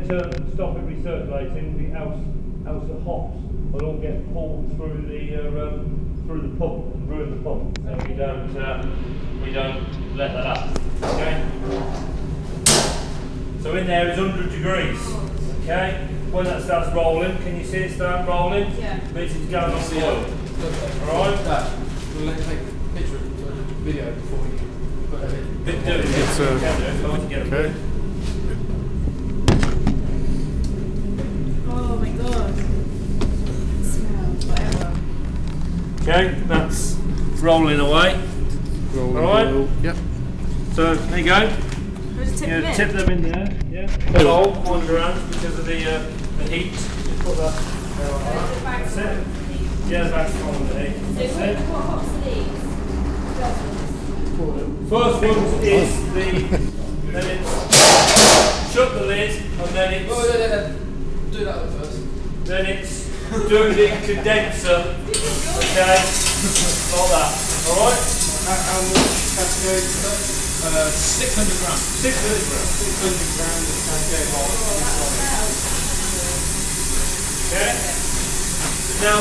it to stop it recirculating, else the hops will all get pulled through the pump and ruin the pump. So we don't let that happen. Okay. So in there is 100 degrees. Okay. When that starts rolling, can you see it start rolling? Yeah. Means it's going on boil. Alright? We'll let you take a picture of the video before you put it in. Okay. Oh my god. It smells whatever. Okay, that's rolling away. Alright? Yep. So there you go. Tip them in there. Yeah. Cold on your hands because of the heat. Just put that there like that. That's it. Yeah, the bag's on the heat. That's it. What hops are these? First one is then it's shut the lid and then it's do that one first. Then it's doing the condenser. Okay, like that. Alright? How much cascade is that? 600 grams. 600 grams. 600 grams of cascade hot. Okay? Now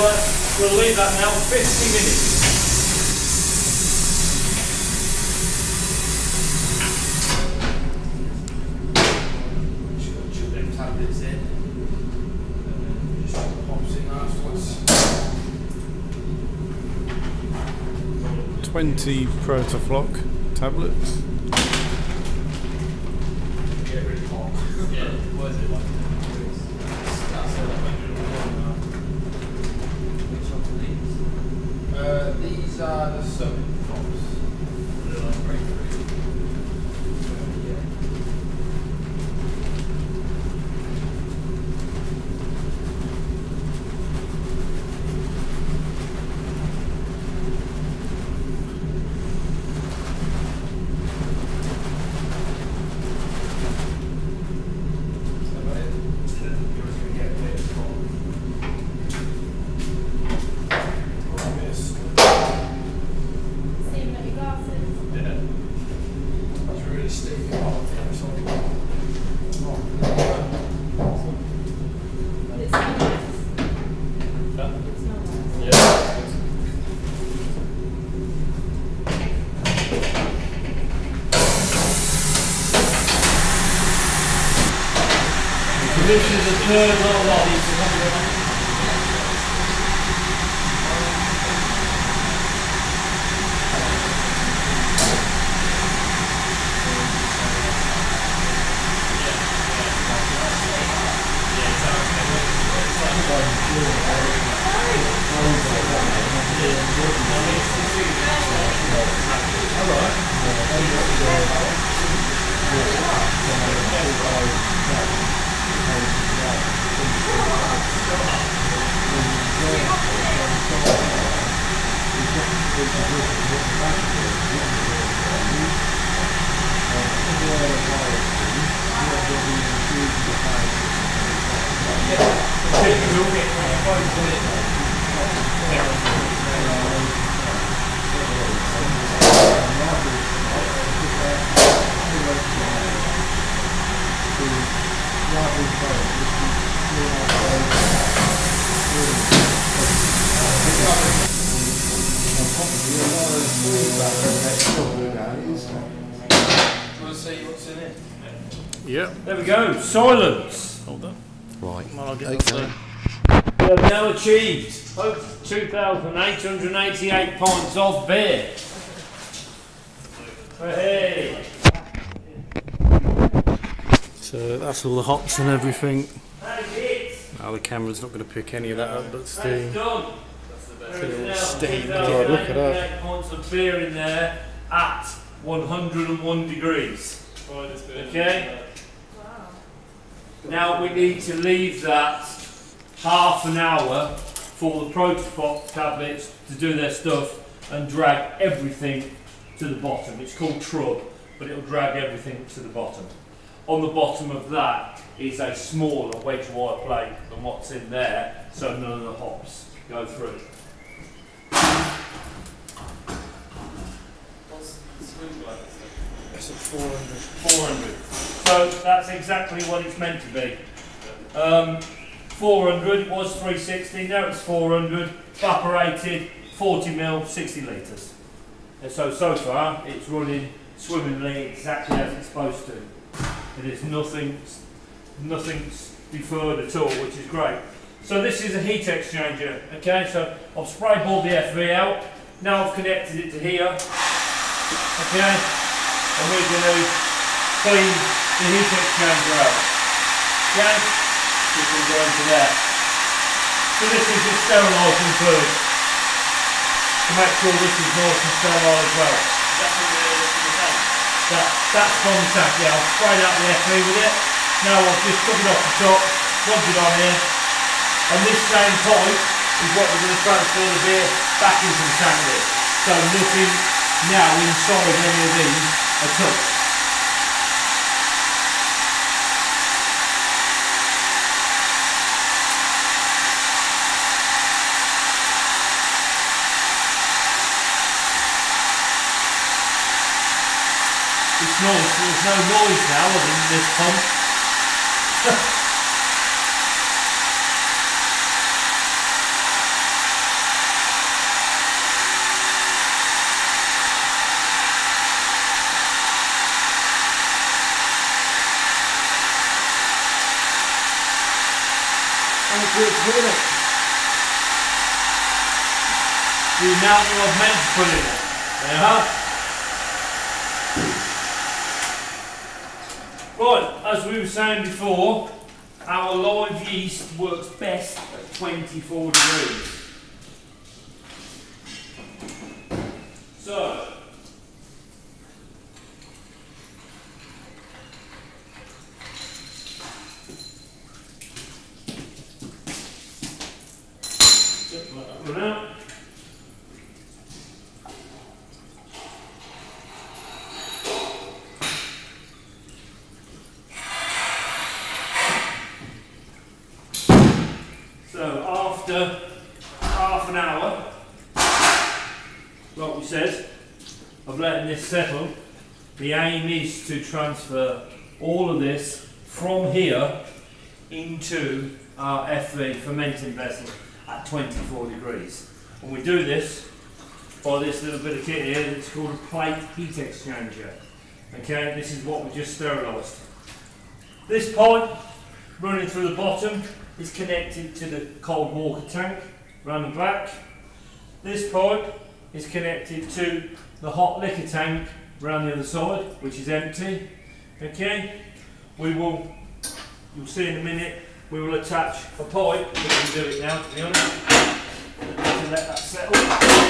we'll leave that now 50 minutes. Chuck them tablets in. Just put the hops in afterwards. 20 Protafloc tablets. Get really hot. Yeah, what is it like? Which ones are these? These are the summit hops. They're like breakthrough. Yeah. see what's in it. Yep. There we go. Silence. Hold on. Right. I'll get Okay. We have now achieved 2,888 pints of beer. Hey. So that's all the hops and everything. Now the camera's not going to pick any of that up, but steam. Steam. God, look at that. Pints of beer in there at 101 degrees. Okay. Wow. Now we need to leave that half an hour for the Protafloc tablets to do their stuff and drag everything to the bottom. It's called trub, but it'll drag everything to the bottom. On the bottom of that is a smaller wedge wire plate than what's in there, so none of the hops go through. What's the swing like? It's at 400. 400. So that's exactly what it's meant to be. 400 was 360, now it's 400, evaporated, 40ml, 60 litres. And so far it's running swimmingly exactly as it's supposed to. It is nothing's deferred at all, which is great. So this is a heat exchanger, okay, so I've spray balled the FV out, now I've connected it to here, okay, and we're going to clean the heat exchanger out, okay, we can go into there. So this is just sterilising first, to make sure this is nice and sterile as well. That's from the tank, yeah, I've sprayed out the FV with it, now I've just took it off the top, plugged it on here, and this same pipe is what we're going to transfer the beer back into the tank with. So nothing now inside any of these are touched. It's nice, there's no noise now other than this pump. The amount that I've meant to put in it. Right, as we were saying before, our live yeast works best at 24 degrees. So, let that run out. So after half an hour, like we said, of letting this settle, the aim is to transfer all of this from here into our FV fermenting vessel at 24 degrees. And we do this by this little bit of kit here, it's called a plate heat exchanger. Okay, this is what we just sterilised. This pipe running through the bottom is connected to the cold water tank round the back. This pipe is connected to the hot liquor tank round the other side, which is empty. Okay, you'll see in a minute, we will attach a pipe. We can do it now, to be honest. To let that settle.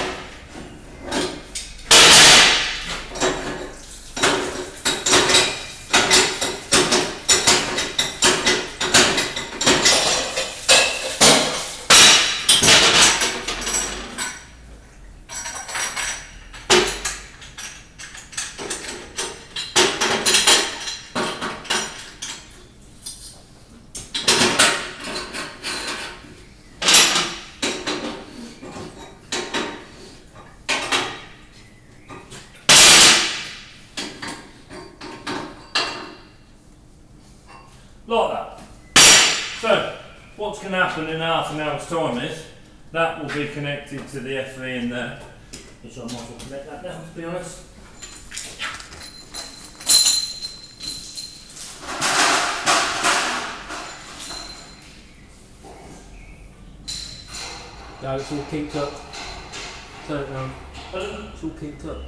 Like that. So, what's going to happen in half an hour's time is, that will be connected to the FV in there, which I might as well connect that down, to be honest. No, it's all kinked up. Turn it round. It's all kinked up.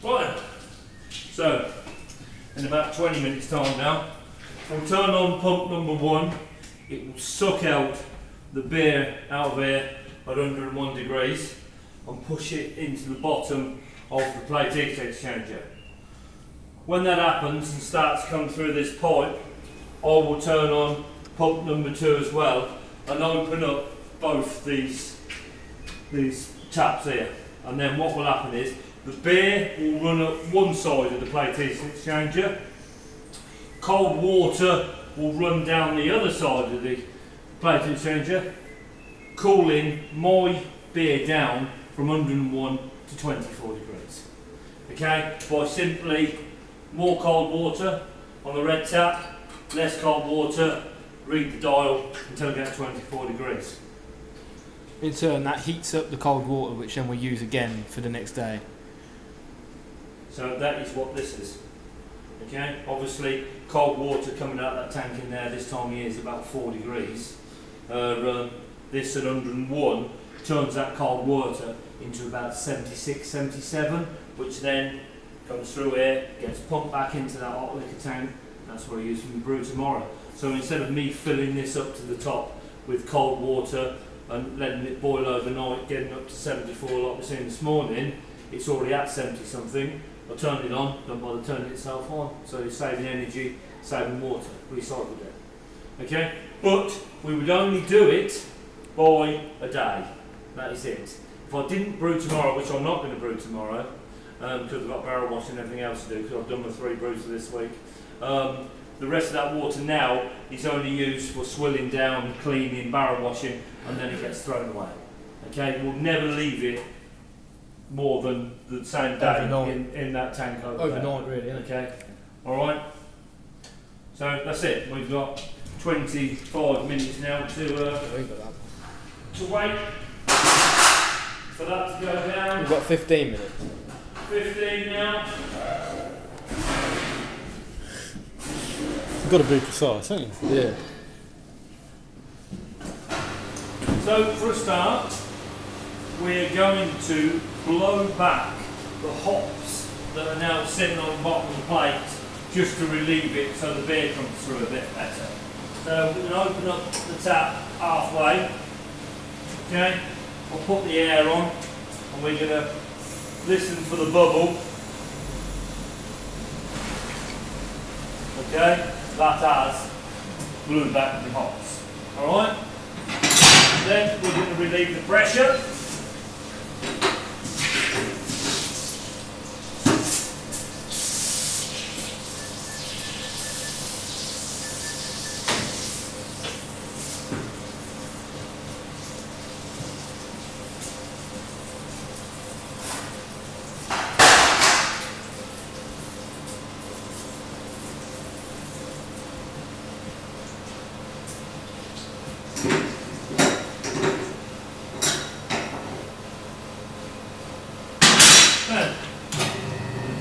Right, so in about 20 minutes time now, we'll turn on pump number 1, it will suck out the beer out of here at 101 degrees and push it into the bottom of the plate heat exchanger. When that happens and starts to come through this pipe, I will turn on pump number 2 as well and open up both these taps here, and then what will happen is the beer will run up one side of the plate heat exchanger, cold water will run down the other side of the plate heat exchanger, cooling my beer down from 101 to 24 degrees. Okay, by simply more cold water on the red tap, less cold water, read the dial until it gets 24 degrees. In turn, that heats up the cold water, which then we use again for the next day. So that is what this is. Okay, obviously cold water coming out of that tank in there this time of year is about 4 degrees. This at 101 turns that cold water into about 76, 77, which then comes through here, gets pumped back into that hot liquor tank. That's what I use for my brew tomorrow. So instead of me filling this up to the top with cold water and letting it boil overnight, getting up to 74 like we've seen this morning, it's already at 70 something. I turned it on, don't bother turning itself on. So you're saving energy, saving water, recycled it. Okay? But we would only do it by a day. That is it. If I didn't brew tomorrow, which I'm not going to brew tomorrow, because I've got barrel washing and everything else to do, because I've done my 3 brews for this week, the rest of that water now is only used for swilling down, cleaning, barrel washing, and then it gets thrown away. Okay? We'll never leave it more than the same day in that tank overnight, really, isn't it? Okay? Alright? So that's it. We've got 25 minutes now to wait for that to go down. We've got 15 minutes. 15 now. You've got to be precise, haven't you? Yeah. So for a start, we're going to blow back the hops that are now sitting on the bottom of the plate just to relieve it so the beer comes through a bit better. So we're going to open up the tap halfway. Okay, I'll put the air on and we're going to listen for the bubble. Okay, that has blew back the hops. Alright, then we're going to relieve the pressure.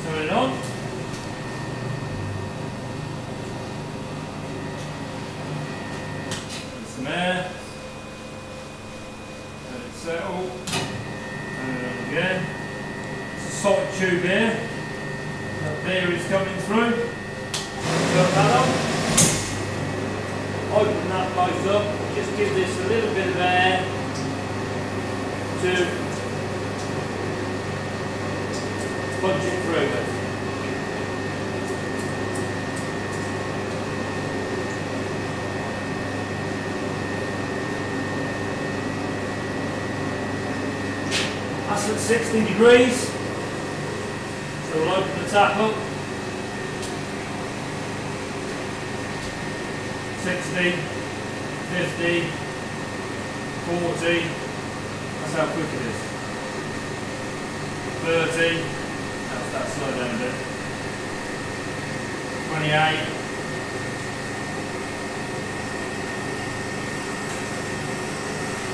Turn it on. There's some air. Let it settle. Turn it on again. It's a solid tube here. That beer is coming through. Turn that on. Open that both up. Just give this a little bit of air to punch it through it. That's at 60 degrees. So we'll open the tap up. 60, 50, 40. That's how quick it is. 30. That slow down a bit. 28.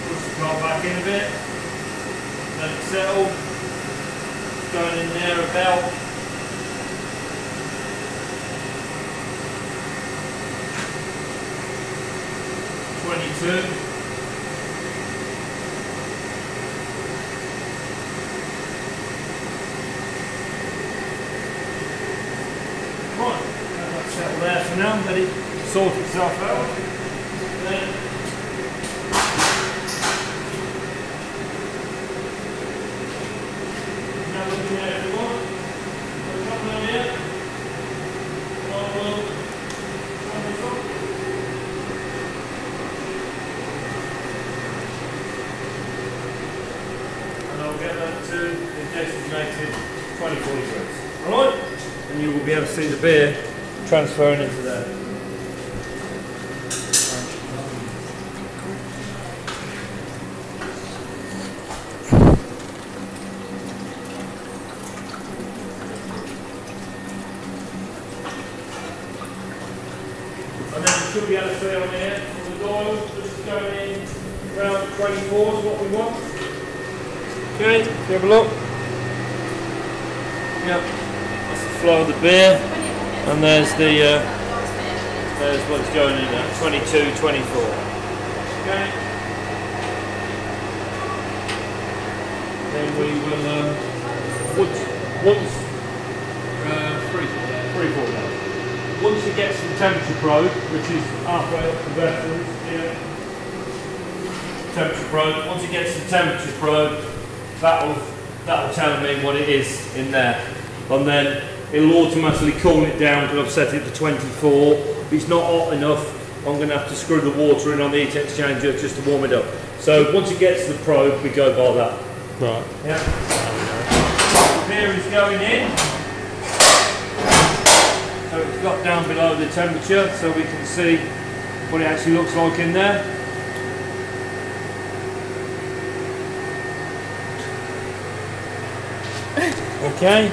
Push the car back in a bit. Let it settle. Going in there about 22. Right, that's settled there for now, let it sort itself out. Then now looking at everyone. We'll come down here. I will turn this on. And I'll get that to the designated 24 degrees. Alright? And you will be able to see the beer transferring into there. should be able to see on here. The dial just going in around 24 is what we want. Okay, have a look. Yep, that's the flow of the beer, and there's there's what's going in at 22, 24. Okay. Then we will once 3-4 days. Once it gets the temperature probe, which is halfway up the vessels here, temperature probe. Once it gets the temperature probe, that'll tell me what it is in there, and then it'll automatically cool it down because I've set it to 24. If it's not hot enough, I'm going to have to screw the water in on the heat exchanger just to warm it up. So once it gets to the probe, we go by that. Right. Yeah. Beer is going in. So it's got down below the temperature, so we can see what it actually looks like in there. Okay.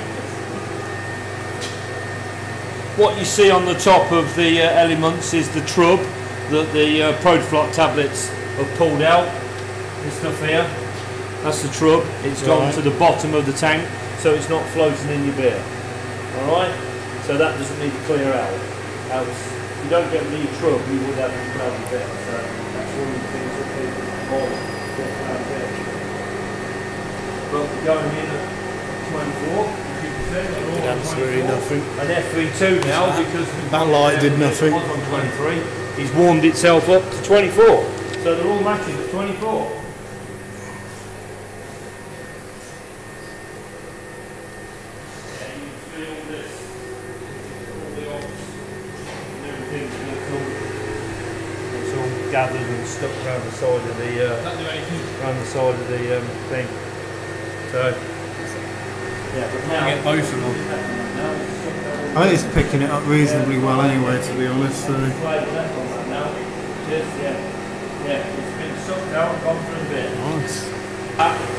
What you see on the top of the elements is the trub that the Protoflot tablets have pulled out. This stuff here, that's the trub. It's gone to the bottom of the tank, so it's not floating in your beer. Alright? So that doesn't need to clear out. Else, if you don't get rid of your trub, you would have a cloudy beer. So that's one of the things that people get cloudy beer. But we're going in at 24. Did absolutely nothing. And FV2 now because that light did nothing. It was on 23. He's warmed itself up to 24. So they're all matching at 24. Yeah, you can feel this. All the ops and everything. It's all gathered and stuck around the side of the thing. So. Yeah, but now get both of them. I think it's picking it up reasonably well anyway, to be honest. So. Yeah, it's been sucked out and gone through the bit. Nice.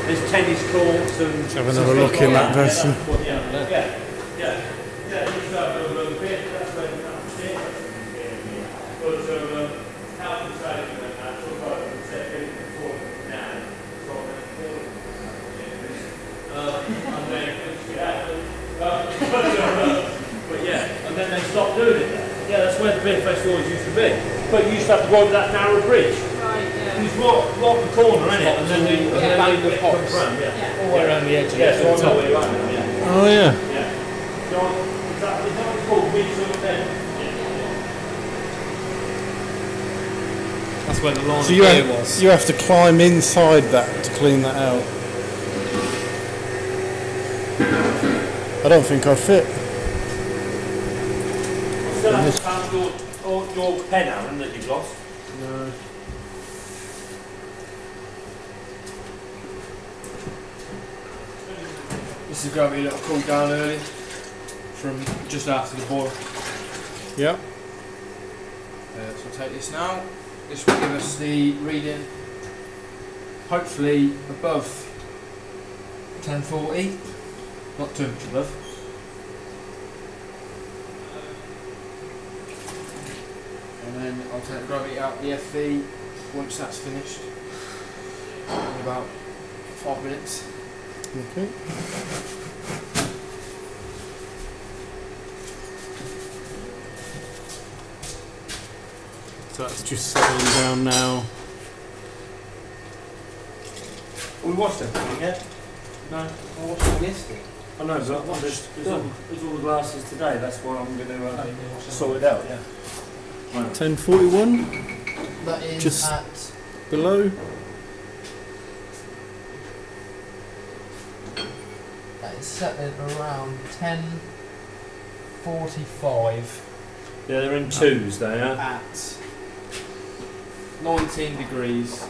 There's tennis courts and... Let's have another look in that vessel. Yeah. Just have a little bit, that's where the it. But health and safety and that, sort of set people before now, and then but yeah, and then they stopped doing it. Yeah, that's where the beer festivals used to be. But you used to have to go over that narrow bridge. Right, yeah. You just walk the corner, innit? And then the bank of hops. All the way around the edge. Yeah, so I know where you are now, yeah. Oh yeah. Yeah. So, is that what it's called? Midsummer then? That's where the line So of beer was. you have to climb inside that to clean that out. I don't think I fit. Still haven't found your pen, Arron, that you've lost. No. This is going to be a little cool down early from just after the boil. Yeah. So I'll take this now. This will give us the reading, hopefully above 1040, not too much above. And then I'll take the gravity out the FV once that's finished in about 5 minutes. Okay. So that's just settling down now. We watched everything yet? No? I watched it yesterday. I know, but there's all the glasses today, that's why I'm going to sort it out, yeah. 1041 That is Just at below. that is settling around 10:45 Yeah, they're in twos, they are. at 19 degrees.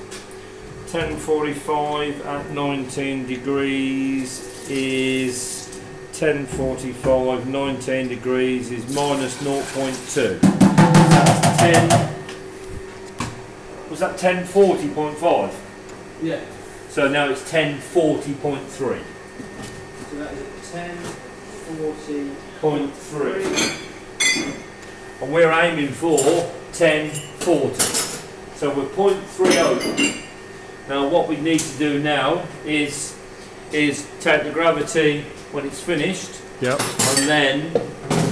10:45 at 19 degrees is 10:45, 19 degrees is minus 0.2. That's 10. Was that 1040.5? Yeah. So now it's 1040.3. So that is at 10:40. 0.3. and we're aiming for 1040. So we're 0.30. Now what we need to do now is take the gravity when it's finished, Yep. and then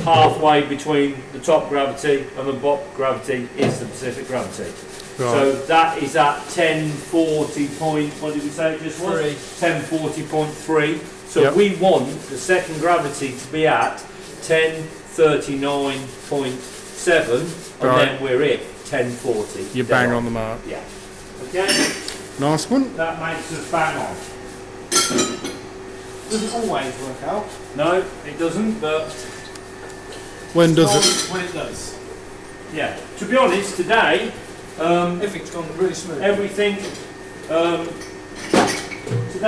halfway between the top gravity and the bottom gravity is the specific gravity. Right. So that is at 1040 point, what did we say it just was? 1040.3. So Yep. we want the second gravity to be at 1039.7, and Right. then we're at 1040. You bang on the mark. Yeah. Okay? Nice one. That makes us bang on. Doesn't always work out. No, it doesn't, but When does it? When it does. yeah. To be honest, today, Everything's gone really smooth. everything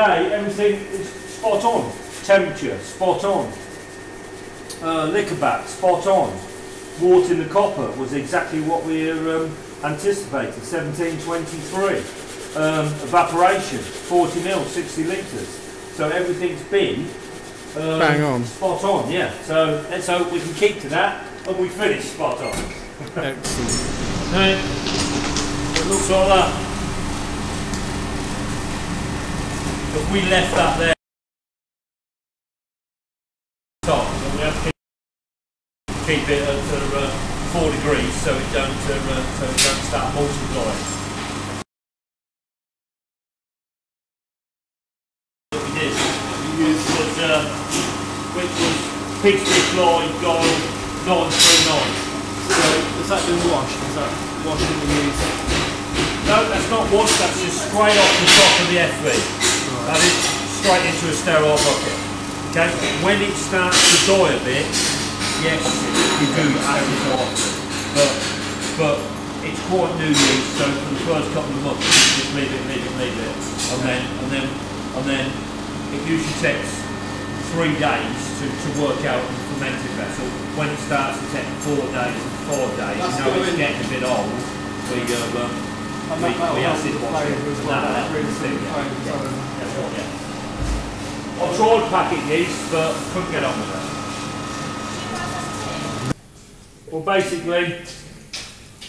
is spot on. Temperature spot on. Liquor back spot on. Water in the copper was exactly what we anticipated. 1723. Evaporation 40 mil, 60 litres. So everything's been Bang on. spot on. Yeah. So we can keep to that, and we finish spot on. Excellent. Right. It looks like that. But we left that there top, but we have to keep it at 4 degrees so it don't start multiplying. What we did, which was Peachtree Floyd Gold 939. So, is that been washed? Is that washed in the use? No, that's not washed, that's just straight off the top of the FV. That is straight into a sterile bucket. Okay? When it starts to die a bit, yes, you do add it off. But it's quite new yeast, so for the first couple of months, just leave it. And then it usually takes 3 days to work out the fermented vessel. When it starts to take 4 days and 4 days, That's you know it's good. getting a bit old. We acid wash it. I tried packet yeast, but couldn't get on with it. Well, basically,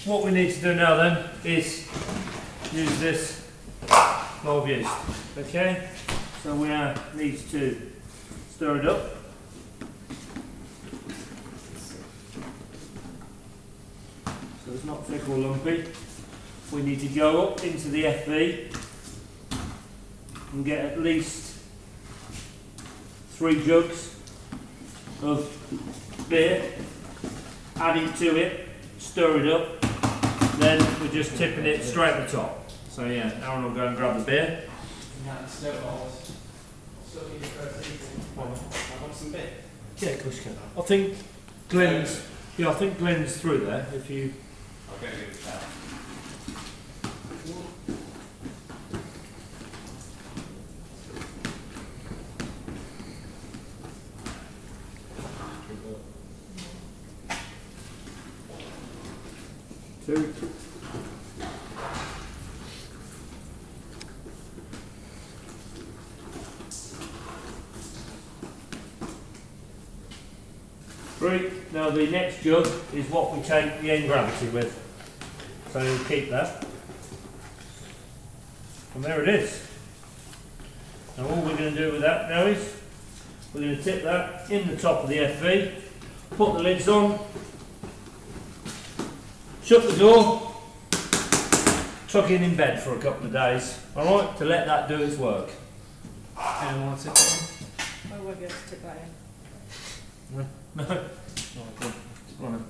what we need to do now then is use this live yeast. Okay, so we need to stir it up. So it's not thick or lumpy. We need to go up into the FV and get at least 3 jugs of beer, add it to it, stir it up, then we're just tipping it straight at the top. So yeah, Arron will go and grab the beer. I want some beer. Yeah, of course you can. I think Glenn's through there. If you. I'll get you a towel. Two. 3. Now the next jug is what we take the end gravity with. So we'll keep that. And there it is. Now all we're going to do with that now is we're going to tip that in the top of the FV, put the lids on, shut the door, tuck in bed for a couple of days, alright, to let that do its work. Anyone want to sit I won't be able to tip that in. No. Right.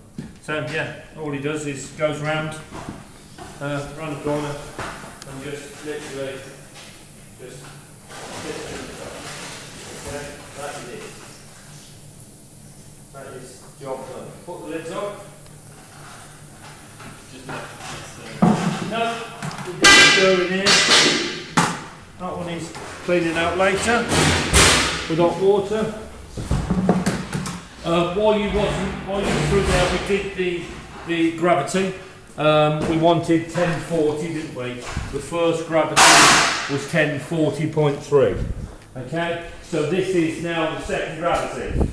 So yeah, all he does is goes round the corner and just literally just tip it in the top. Okay, that is it. That is job done. Put the lids on. No, we just stir in here. That one is cleaning out later with hot water. While you were through there, we did the gravity. We wanted 1040, didn't we? The first gravity was 1040.3. Okay, so this is now the second gravity.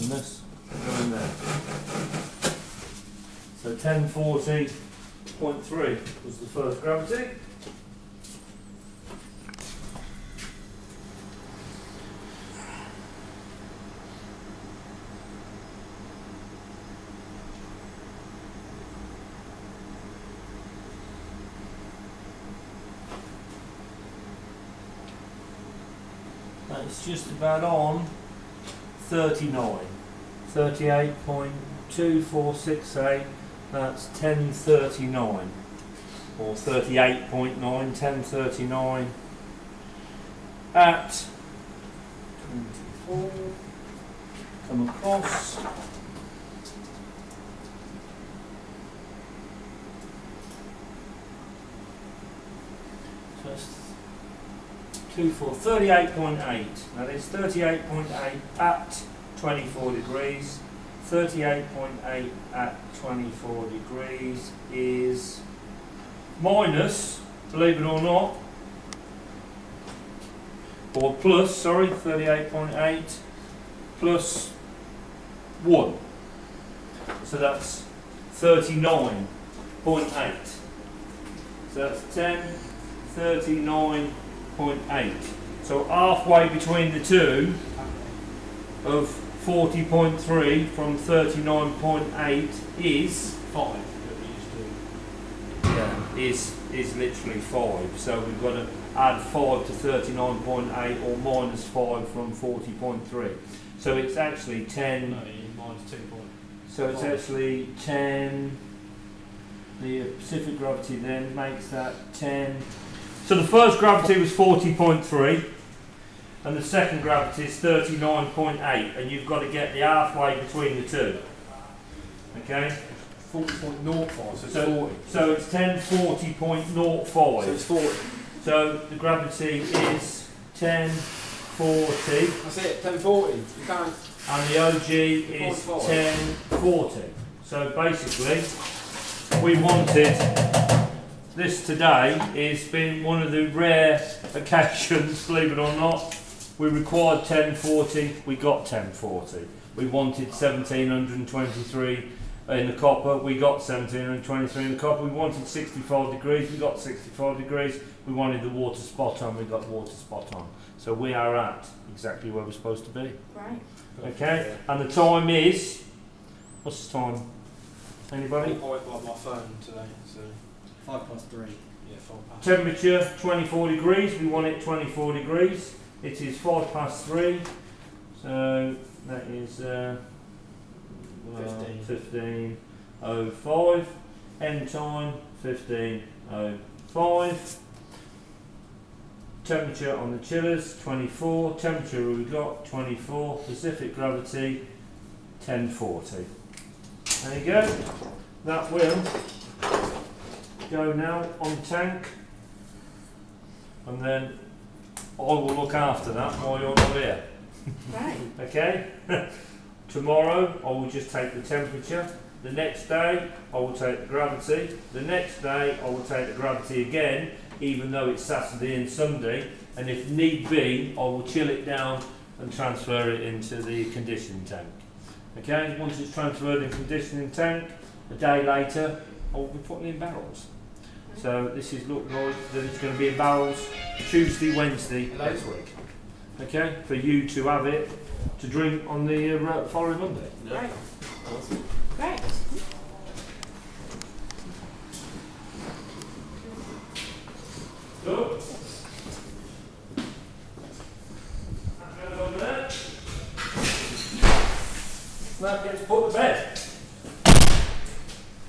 on this. Go in there. So 1040.3 was the first gravity. It's just about on 39, 38.2468, that's 1039, or 38.9, 1039 at 24, come across, so it's 38.8. Now it's 38.8 at 24 degrees. 38.8 at 24 degrees is minus, believe it or not, or plus, sorry, 38.8 plus 1. So that's 39.8. So that's 1039.8. So halfway between the two of 40.3 from 39.8 is 5. Yeah, is literally 5. So we've got to add 5 to 39.8 or minus 5 from 40.3. So it's actually 10. No, minus 2 point. So it's actually 10. The specific gravity then makes that 10. So the first gravity was 40.3 and the second gravity is 39.8, and you've got to get the halfway between the two. Okay? 40.05, so it's 40. So it's 1040.05. So it's 40. So the gravity is 1040. That's it, 1040. You can't. And the OG is 1040. So basically, we wanted this today. It's been one of the rare occasions, believe it or not. We required 1040, we got 1040. We wanted 1723 in the copper, we got 1723 in the copper. We wanted 65 degrees, we got 65 degrees. We wanted the water spot on, we got water spot on. So we are at exactly where we're supposed to be. Right. Okay, and the time is, what's the time? Anybody? I went by my phone today, so 5 past 3. yeah, 5 past. Temperature 24 degrees, we want it 24 degrees. It is 5 past 3, so that is 15:05. End time 15:05. Temperature on the chillers 24. Temperature we got 24. Specific gravity 1040. There you go. That will go now on the tank, and then I will look after that while you're not here. Right. Okay? Tomorrow I will just take the temperature. The next day I will take the gravity. The next day I will take the gravity again, even though it's Saturday and Sunday. And if need be, I will chill it down and transfer it into the conditioning tank. Okay? Once it's transferred in conditioning tank, a day later I will be putting it in barrels. So this is look like that it's going to be in barrels Tuesday, Wednesday next week. Okay, for you to have it to drink on the following Monday. Right. Great. Good. That goes over there. That gets put to bed.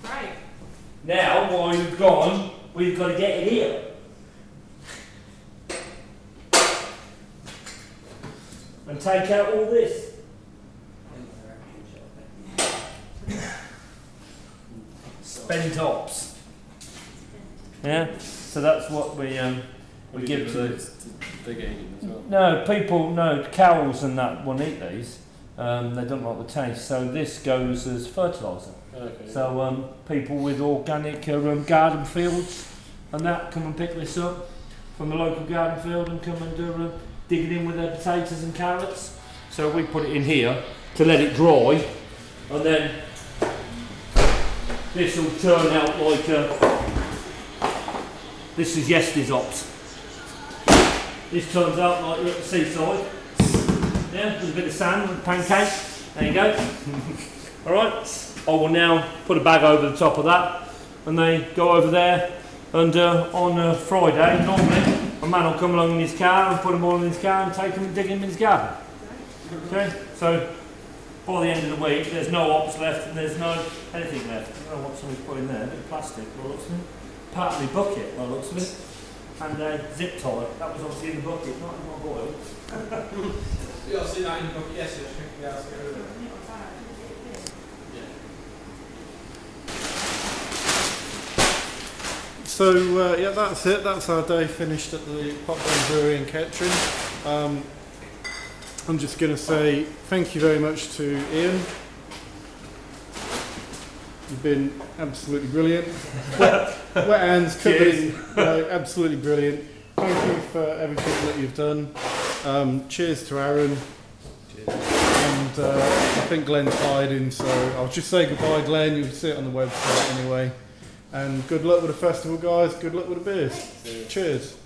Right. Now, while you've gone, we've got to get it here. And take out all this. Spent ops. Yeah, so that's what we give to the big eating as well. No, people, no, cows and that won't eat these. They don't like the taste. So this goes as fertiliser. Okay. So people with organic garden fields and that come and pick this up from the local garden field and come and dig it in with their potatoes and carrots. So we put it in here to let it dry, and then this will turn out like this is yesterday's hops. This turns out like you're at the seaside. Yeah, with a bit of sand and pancake. There you go. Alright, I will now put a bag over the top of that, and they go over there, and on Friday, normally, a man will come along in his car and put them all in his car and take them and dig them in his garden. Okay, so by the end of the week, there's no hops left and there's no anything left. I don't know what somebody's put in there, a bit of plastic, by the looks of it. Part of my bucket, by the looks of it. And a zip tie, that was obviously in the bucket, not in my boil. Yeah, I've seen that in the book yesterday. So yeah, that's it. That's our day finished at the Potbelly Brewery in Kettering. I'm just going to say thank you very much to Ian. You've been absolutely brilliant. Wet hands, covered in, absolutely brilliant. Thank you for everything that you've done. Cheers to Arron. Cheers. And I think Glenn's hiding, so I'll just say goodbye, Glenn. You'll see it on the website anyway. And good luck with the festival, guys. Good luck with the beers. Cheers.